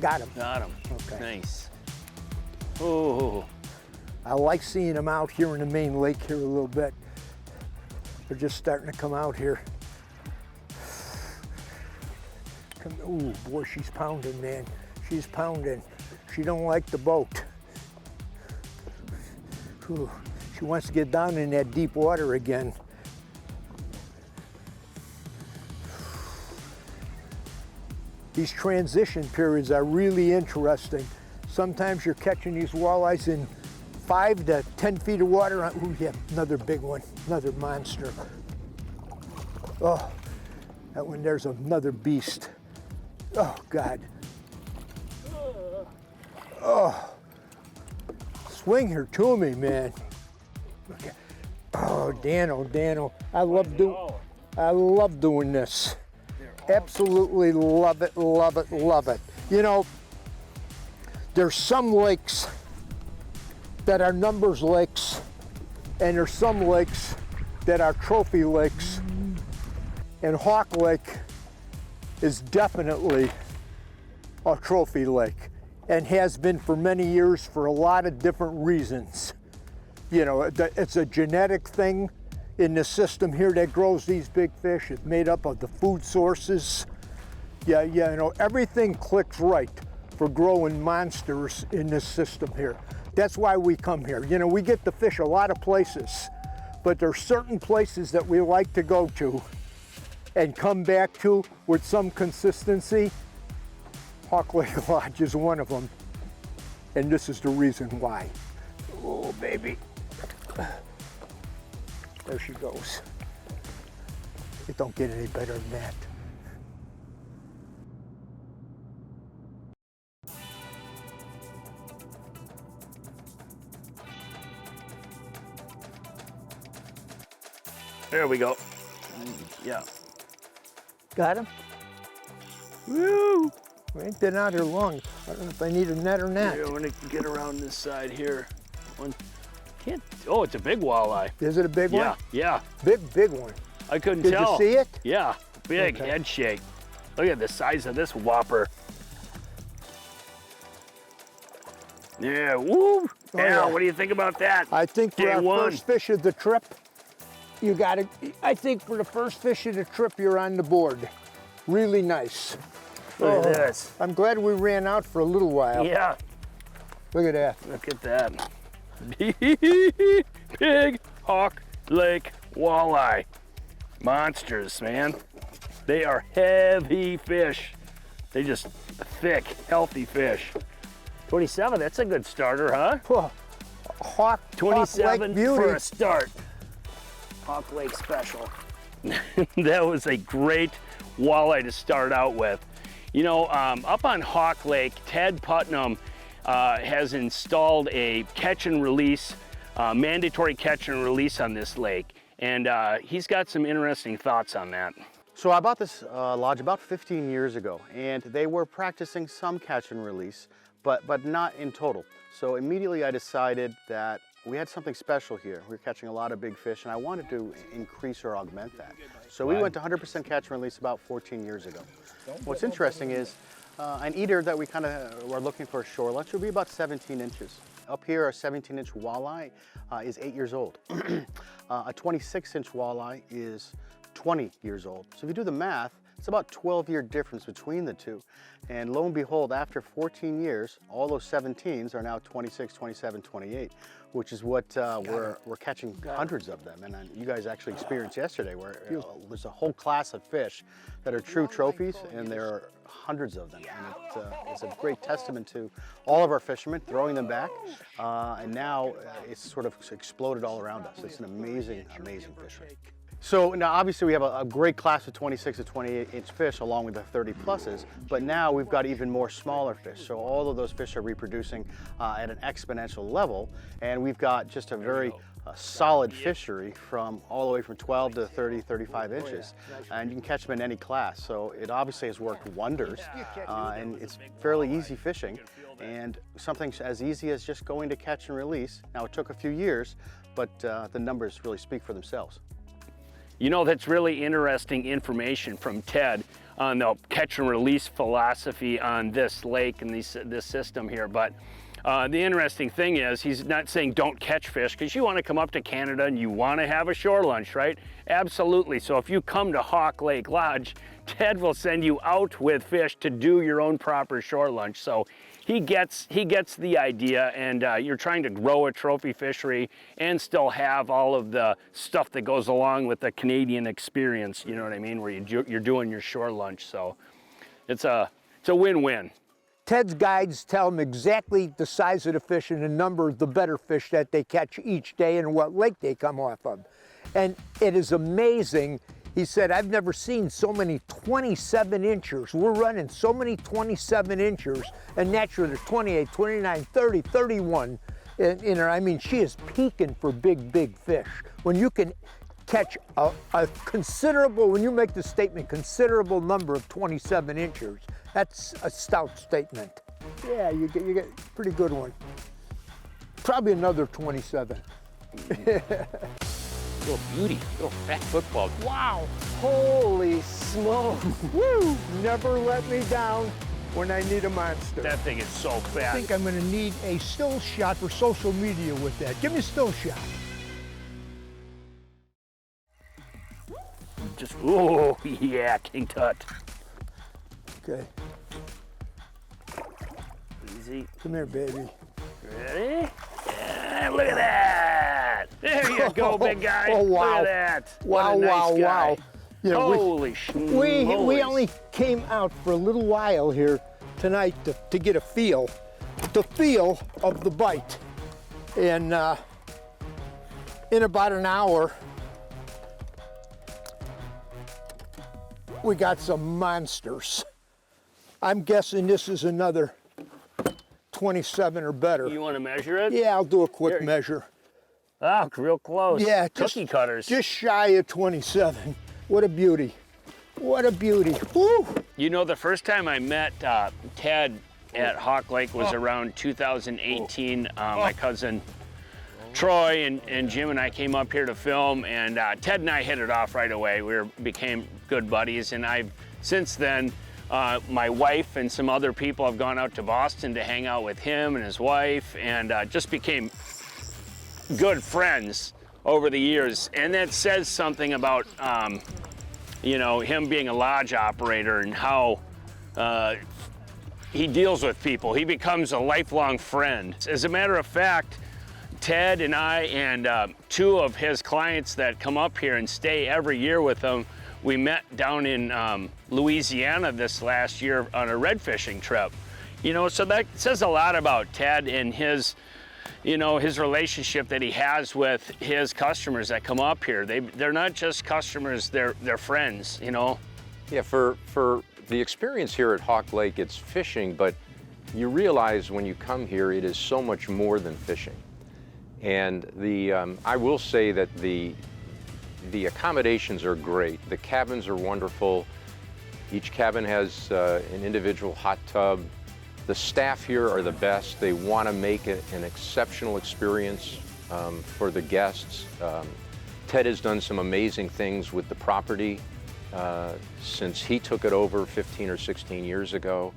Got him. Got him. Okay. Nice. Oh. I like seeing them out here in the main lake here a little bit. They're just starting to come out here. Ooh, boy, she's pounding, man. She's pounding. She don't like the boat. Ooh, she wants to get down in that deep water again. These transition periods are really interesting. Sometimes you're catching these walleyes in 5 to 10 feet of water. Ooh, yeah, another big one, another monster. Oh, that one there's another beast. Oh, God. Oh, swing her to me, man. Okay. Oh, Dano, I love doing this. Absolutely love it, love it, love it. You know, there's some lakes that are numbers lakes, and there's some lakes that are trophy lakes. And Hawk Lake is definitely a trophy lake, and has been for many years for a lot of different reasons. You know, it's a genetic thing in the system here that grows these big fish. It's made up of the food sources. Yeah, you know, everything clicks right for growing monsters in this system here. That's why we come here. You know, we get to fish a lot of places, but there's certain places that we like to go to and come back to with some consistency. Hawk Lake Lodge is one of them, and this is the reason why. Oh, baby. There she goes. It don't get any better than that. There we go. Yeah. Got him? Woo! We ain't been out here long. I don't know if I need a net or not. Here, I'm gonna get around this side here. One. Can't. Oh, it's a big walleye. Is it a big one? Yeah. Big one. I couldn't Did tell. you see it? Yeah, big Okay. head shake. Look at the size of this whopper. Yeah, woo! yeah. What do you think about that? I think for Day our one. first fish of the trip, you got to, I think for the first fish of the trip, you're on the board. Really nice. Look at this. I'm glad we ran out for a little while. Yeah, Look at that. look at that. Big Hawk Lake walleye. Monsters, man. They are heavy fish. They just thick, healthy fish. 27, that's a good starter, huh? Whoa. Hawk 27 Lake beauty. for a start. Hawk Lake special. That was a great walleye to start out with. You know, up on Hawk Lake, Ted Putnam has installed a catch and release, mandatory catch and release on this lake. And he's got some interesting thoughts on that. So I bought this lodge about 15 years ago, and they were practicing some catch and release, but not in total. So immediately I decided that we had something special here. We were catching a lot of big fish, and I wanted to increase or augment that. So we went to 100% catch and release about 14 years ago. What's interesting is an eater that we kind of were looking for a shore lunch would be about 17 inches. Up here, a 17-inch walleye is 8 years old. A 26-inch walleye is 20 years old. So if you do the math, it's about 12-year difference between the two. And lo and behold, after 14 years, all those 17s are now 26, 27, 28, which is what we're catching hundreds of them. And you guys actually experienced yesterday where there's a whole class of fish that are true trophies, and there are hundreds of them. And it's a great testament to all of our fishermen throwing them back. And now it's sort of exploded all around us. It's an amazing, amazing fishery. So now obviously we have a great class of 26 to 28-inch fish along with the 30 pluses, but now we've got even more smaller fish. So all of those fish are reproducing at an exponential level, and we've got just a very solid fishery from all the way from 12 to 30, 35 inches, and you can catch them in any class. So it obviously has worked wonders, and it's fairly easy fishing, and something as easy as just going to catch and release. Now it took a few years, but the numbers really speak for themselves. You know, that's really interesting information from Ted. on the catch and release philosophy on this lake and this system here. But the interesting thing is, he's not saying don't catch fish, because you want to come up to Canada and you want to have a shore lunch, right? Absolutely. So if you come to Hawk Lake Lodge, Ted will send you out with fish to do your own proper shore lunch. So he gets the idea, and you're trying to grow a trophy fishery and still have all of the stuff that goes along with the Canadian experience, you know what I mean, where you're doing your shore lunch. So it's a win-win. Ted's guides tell them exactly the size of the fish and the number of the better fish that they catch each day and what lake they come off of. And it is amazing. He said, I've never seen so many 27 inchers. We're running so many 27 inchers, and naturally there's 28, 29, 30, 31 in her. I mean, she is peaking for big fish. When you can catch a considerable, when you make the statement, considerable number of 27 inchers, that's a stout statement. Yeah, you get a pretty good one. Probably another 27. Little beauty, little fat football. Wow, holy smokes. Woo, never let me down when I need a monster. That thing is so fat. I think I'm gonna need a still shot for social media with that. Give me a still shot. Just, oh yeah, King Tut. Okay, Easy. come here, baby. Ready? Yeah, look at that. There you go, big guy. Oh, wow. Look at that. Wow, what a nice wow, guy. wow. You know, Holy schmoles. we only came out for a little while here tonight to get a feel of the bite. And in about an hour, we got some monsters. I'm guessing this is another 27 or better. You want to measure it? Yeah, I'll do a quick Here. measure. Oh, real close. Yeah, Cookie cutters. Just shy of 27. What a beauty. What a beauty. Woo! You know, the first time I met Ted at Hawk Lake was around 2018. My cousin Troy and Jim and I came up here to film, and Ted and I hit it off right away. We became good buddies, and I've since then, my wife and some other people have gone out to Boston to hang out with him and his wife, and just became good friends over the years. And that says something about, you know, him being a lodge operator and how he deals with people. He becomes a lifelong friend. As a matter of fact, Ted and I and two of his clients that come up here and stay every year with him, we met down in Louisiana this last year on a red fishing trip. You know, so that says a lot about Ted and his, you know, his relationship that he has with his customers that come up here. They're not just customers, they're friends, you know. Yeah, for the experience here at Hawk Lake, it's fishing, but you realize when you come here, it is so much more than fishing. And I will say that the accommodations are great. The cabins are wonderful. Each cabin has an individual hot tub. The staff here are the best. They want to make it an exceptional experience for the guests. Ted has done some amazing things with the property since he took it over 15 or 16 years ago.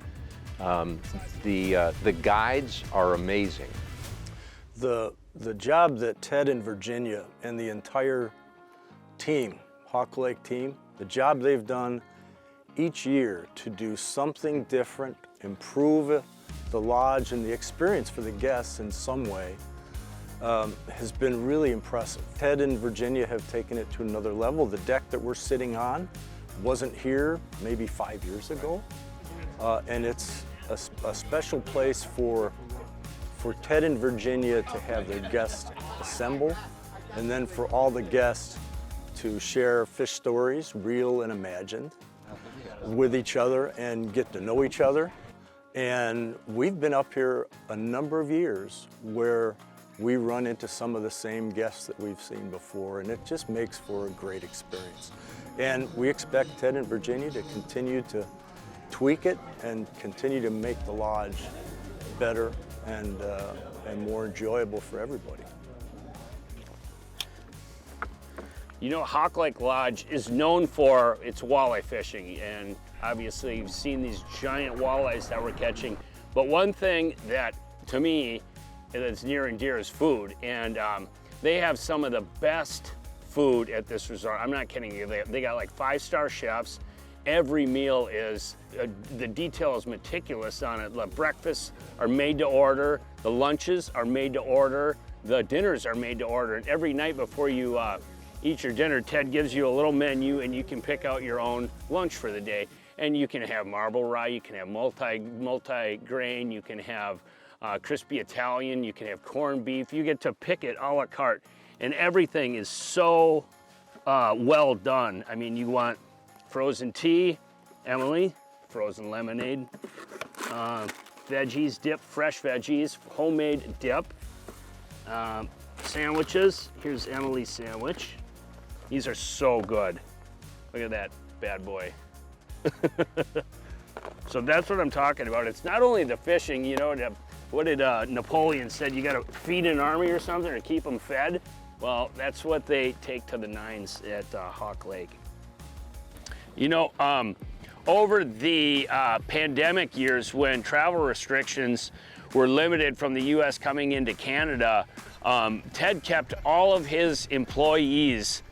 The guides are amazing. The job that Ted and Virginia and the entire team, Hawk Lake team, the job they've done each year to do something different, improve the lodge and the experience for the guests in some way, has been really impressive. Ted and Virginia have taken it to another level. The deck that we're sitting on wasn't here maybe 5 years ago, and it's a special place for Ted and Virginia to have their guests assemble, and then for all the guests to share fish stories, real and imagined, with each other and get to know each other. And we've been up here a number of years where we run into some of the same guests that we've seen before, and it just makes for a great experience. And we expect Ted and Virginia to continue to tweak it and continue to make the lodge better and more enjoyable for everybody. You know, Hawk Lake Lodge is known for its walleye fishing, and Obviously, you've seen these giant walleyes that we're catching. But one thing that, to me, that's near and dear is food. And they have some of the best food at this resort. I'm not kidding you. They got like 5-star chefs. Every meal is, the detail is meticulous on it. The breakfasts are made to order. The lunches are made to order. The dinners are made to order. And every night before you eat your dinner, Ted gives you a little menu and you can pick out your own lunch for the day. And you can have marble rye, you can have multi-grain, you can have crispy Italian, you can have corned beef. You get to pick it a la carte. And everything is so well done. I mean, you want frozen tea, Emily, frozen lemonade, veggies, dip, fresh veggies, homemade dip, sandwiches. Here's Emily's sandwich. These are so good. Look at that bad boy. So that's what I'm talking about. It's not only the fishing, you know, what did Napoleon said, you gotta feed an army or something or keep them fed? Well, that's what they take to the nines at Hawk Lake. You know, over the pandemic years when travel restrictions were limited from the US coming into Canada, Ted kept all of his employees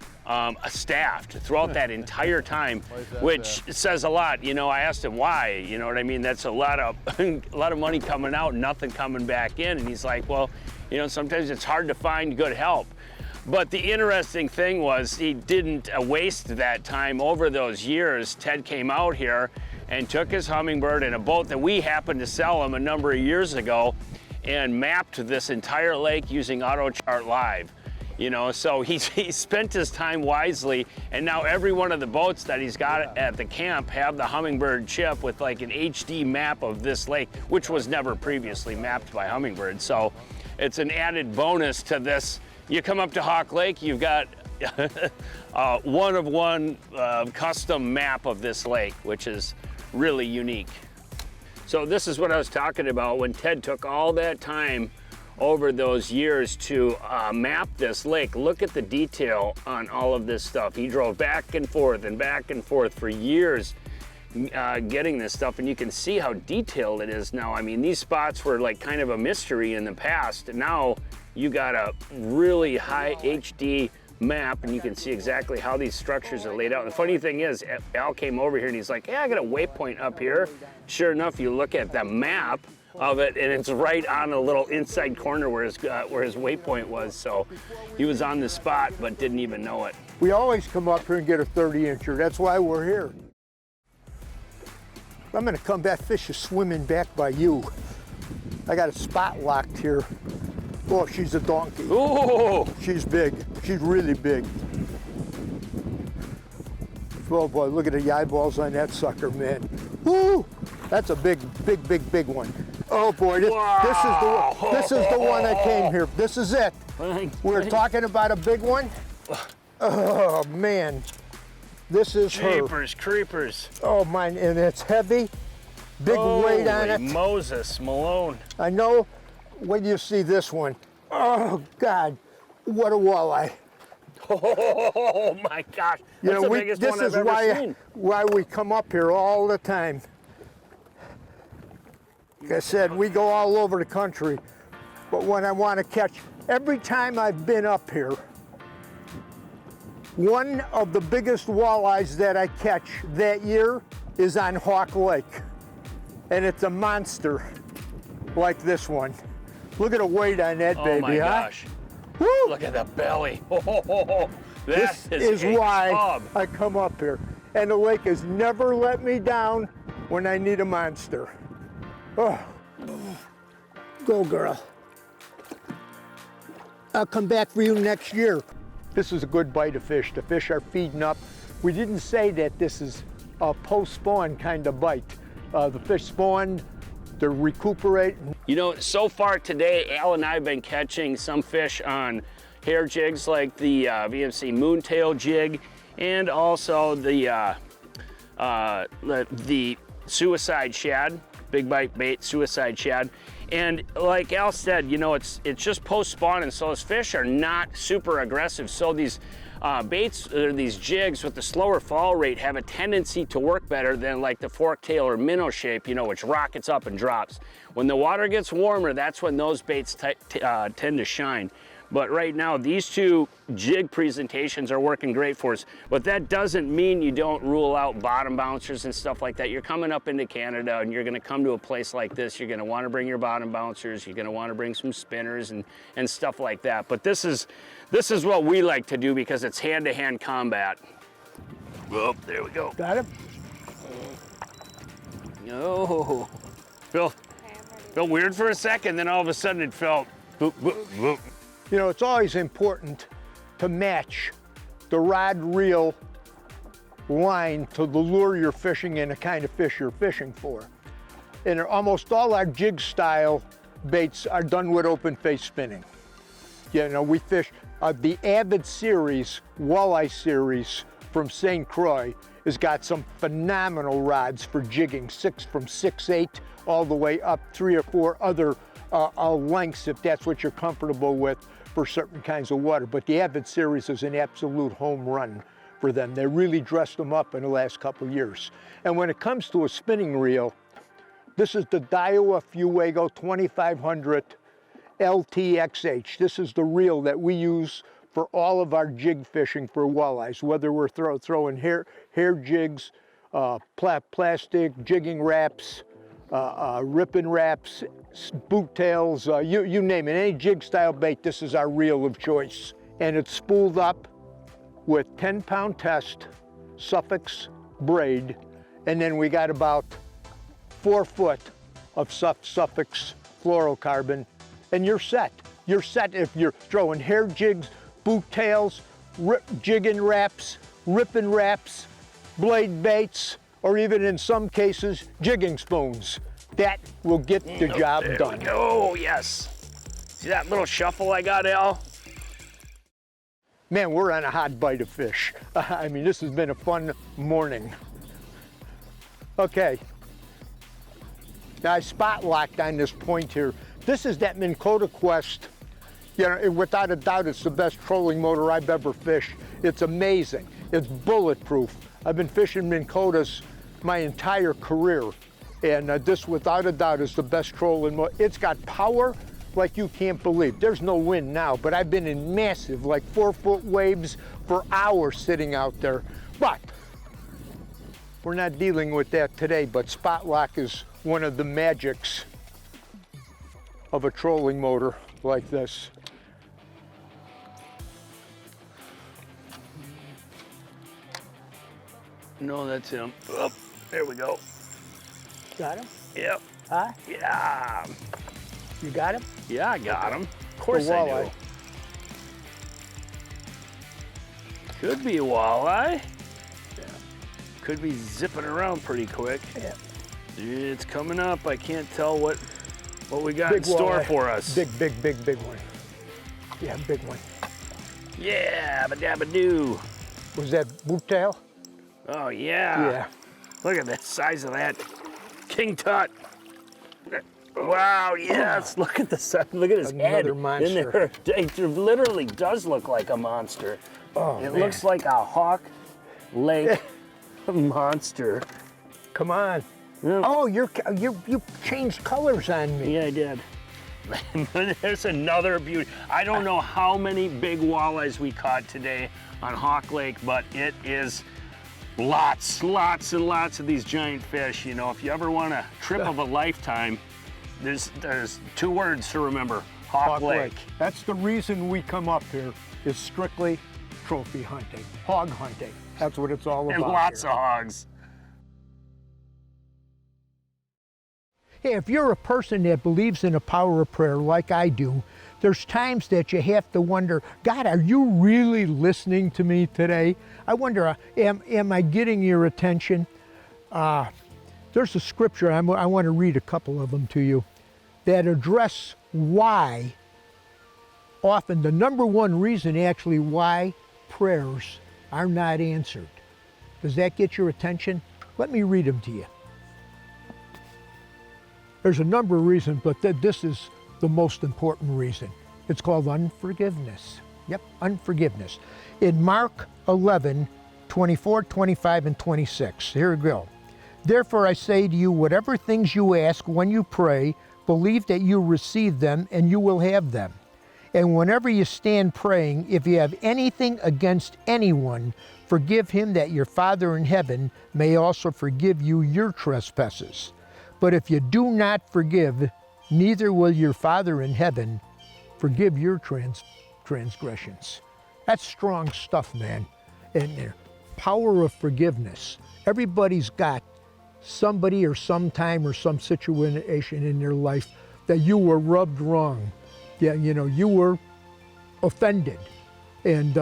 staffed throughout that entire time, which says a lot. You know, I asked him why, you know what I mean? That's a lot of money coming out, nothing coming back in. And he's like, well, you know, sometimes it's hard to find good help. But the interesting thing was he didn't waste that time. Over those years, Ted came out here and took his Hummingbird in a boat that we happened to sell him a number of years ago and mapped this entire lake using AutoChart Live. You know, so he spent his time wisely, and now every one of the boats that he's got at the camp have the Hummingbird chip with like an HD map of this lake, which was never previously mapped by Hummingbird. So it's an added bonus to this. You come up to Hawk Lake, you've got a one-of-one custom map of this lake, which is really unique. So this is what I was talking about when Ted took all that time over those years to map this lake. Look at the detail on all of this stuff. He drove back and forth for years getting this stuff, and you can see how detailed it is now. I mean, these spots were like kind of a mystery in the past. Now you got a really high HD map and you can see exactly how these structures are laid out. And the funny thing is, Al came over here and he's like, yeah, I got a waypoint up here. Sure enough, you look at the map of it and it's right on a little inside corner where his waypoint was. So he was on the spot but didn't even know it. We always come up here and get a 30-incher. That's why we're here. I'm gonna come back, fish is swimming back by you. I got a spot locked here. Oh, she's a donkey. Ooh! She's big. She's really big. Oh boy, look at the eyeballs on that sucker, man. Woo! That's a big one. Oh boy, this is the one that came here. This is it. We're talking about a big one. Oh man, this is Jeepers creepers. Oh man, and it's heavy, big weight on it. Moses Malone. I know. When you see this one, oh God, what a walleye! Oh my gosh, that's the biggest one I've ever seen. Why we come up here all the time. Like I said, we go all over the country, but when I want to catch, every time I've been up here, one of the biggest walleyes that I catch that year is on Hawk Lake, and it's a monster like this one. Look at the weight on that baby, my gosh. Woo! Look at the belly. This is why I come up here. And the lake has never let me down when I need a monster. Oh. Go, girl. I'll come back for you next year. This is a good bite of fish. The fish are feeding up. We didn't say that this is a post-spawn kind of bite. The fish spawned, they're recuperating. You know, so far today, Al and I have been catching some fish on hair jigs like the VMC Moontail jig and also the suicide shad, big bite bait suicide shad. And like Al said, you know, it's just post-spawn, and so those fish are not super aggressive. So these baits, or these jigs with the slower fall rate, have a tendency to work better than like the fork-tail or minnow shape, you know, which rockets up and drops. When the water gets warmer, that's when those baits tend to shine. But right now, these two jig presentations are working great for us. But that doesn't mean you don't rule out bottom bouncers and stuff like that. You're coming up into Canada and you're gonna come to a place like this. You're gonna wanna bring your bottom bouncers. You're gonna wanna bring some spinners and stuff like that. But this is what we like to do because it's hand-to-hand combat. Oh, there we go. Got it? Oh, felt weird for a second, then all of a sudden it felt boop, boop, boop. You know, it's always important to match the rod, reel, line to the lure you're fishing and the kind of fish you're fishing for. And almost all our jig style baits are done with open face spinning. You know, we fish the Avid series, walleye series from St. Croix has got some phenomenal rods for jigging, from 6/8 all the way up 3 or 4 other lengths if that's what you're comfortable with for certain kinds of water. But the Avid series is an absolute home run for them. They really dressed them up in the last couple of years. And when it comes to a spinning reel, this is the Daiwa Fuego 2500 LTXH. This is the reel that we use for all of our jig fishing for walleyes, whether we're throwing hair jigs, plastic jigging wraps, ripping wraps, boot tails, you name it, any jig style bait, this is our reel of choice. And it's spooled up with 10-pound test, Suffix braid, and then we got about 4 foot of Suffix fluorocarbon, and you're set. You're set if you're throwing hair jigs, boot tails, jigging wraps, ripping wraps, blade baits, or even in some cases, jigging spoons. That will get the job done. Oh, yes. See that little shuffle I got, Al? Man, we're on a hot bite of fish. I mean, this has been a fun morning. Okay. Now I spot locked on this point here. This is that Minn Kota Quest. You know, without a doubt, it's the best trolling motor I've ever fished. It's amazing. It's bulletproof. I've been fishing Minn Kotas my entire career. And this, without a doubt, is the best trolling motor. It's got power like you can't believe. There's no wind now, but I've been in massive, like 4-foot waves for hours sitting out there. But we're not dealing with that today, but spot lock is one of the magics of a trolling motor like this. No, that's him. Oh, there we go. Got him? Yep. Huh? Yeah. You got him? Yeah, I got him. Of course I do. Could be a walleye. Yeah. Could be zipping around pretty quick. Yeah. It's coming up. I can't tell what we got Big in store walleye. for us. Big one. Yeah, big one. Yeah, ba-dabba-doo. Was that boot tail? Oh, yeah. Yeah. Look at the size of that king tut. Wow, yes. Look at the size. Look at his head Another monster. in there. It literally does look like a monster. Oh, it man. looks like a Hawk Lake monster. Come on. Yeah. Oh, you changed colors on me. Yeah, I did. There's another beauty. I don't know how many big walleyes we caught today on Hawk Lake, but it is lots and lots of these giant fish. You know, if you ever want a trip of a lifetime, there's 2 words to remember: Hawk Lake. That's the reason we come up here, is strictly trophy hunting, hog hunting. That's what it's all about. And lots here. of hogs. Hey, if you're a person that believes in the power of prayer like I do, there's times that you have to wonder, God, are you really listening to me today? I wonder, am I getting your attention? There's a scripture, I want to read a couple of them to you, that address why, often the number one reason actually why prayers are not answered. Does that get your attention? Let me read them to you. There's a number of reasons, but this is the most important reason. It's called unforgiveness. Yep, unforgiveness. In Mark 11, 24, 25, and 26, here we go. Therefore I say to you, whatever things you ask when you pray, believe that you receive them and you will have them. And whenever you stand praying, if you have anything against anyone, forgive him, that your Father in heaven may also forgive you your trespasses. But if you do not forgive, neither will your Father in heaven forgive your transgressions. That's strong stuff, man. And the power of forgiveness. Everybody's got somebody or some time or some situation in their life that you were rubbed wrong. Yeah, you know, you were offended, and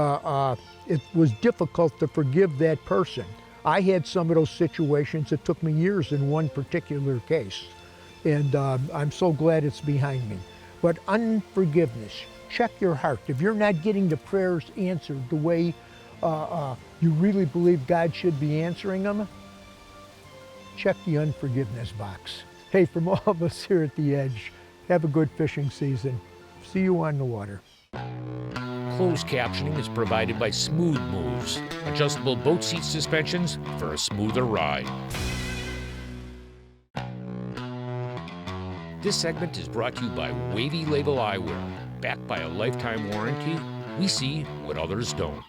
it was difficult to forgive that person. I had some of those situations. It took me years in one particular case, and I'm so glad it's behind me. But unforgiveness, check your heart. If you're not getting the prayers answered the way you really believe God should be answering them, check the unforgiveness box. Hey, from all of us here at The Edge, have a good fishing season. See you on the water. Closed captioning is provided by Smooth Moves, adjustable boat seat suspensions for a smoother ride. This segment is brought to you by Wavy Label Eyewear. Backed by a lifetime warranty, we see what others don't.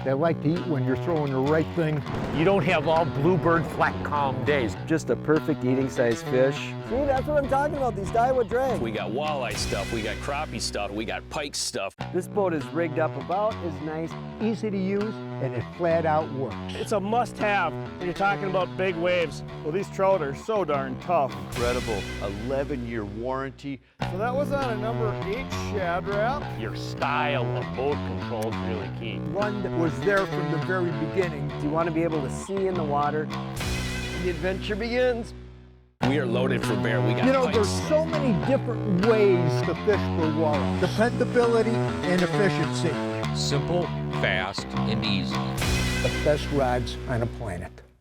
They like to eat when you're throwing the right thing. You don't have all bluebird flat calm days. Just a perfect eating size fish. See, that's what I'm talking about, these Daiwa drags. We got walleye stuff, we got crappie stuff, we got pike stuff. This boat is rigged up about as nice. Easy to use, and it flat out works. It's a must-have when you're talking about big waves. Well, these trout are so darn tough. Incredible 11-year warranty. So that was on a number 8 Shad Rap. Your style of boat control is really key. One that was there from the very beginning. You want to be able to see in the water. The adventure begins. We are loaded for bear. We got You know, pikes. there's so many different ways to fish for walleye. Dependability and efficiency. Simple, fast, and easy. The best rods on the planet.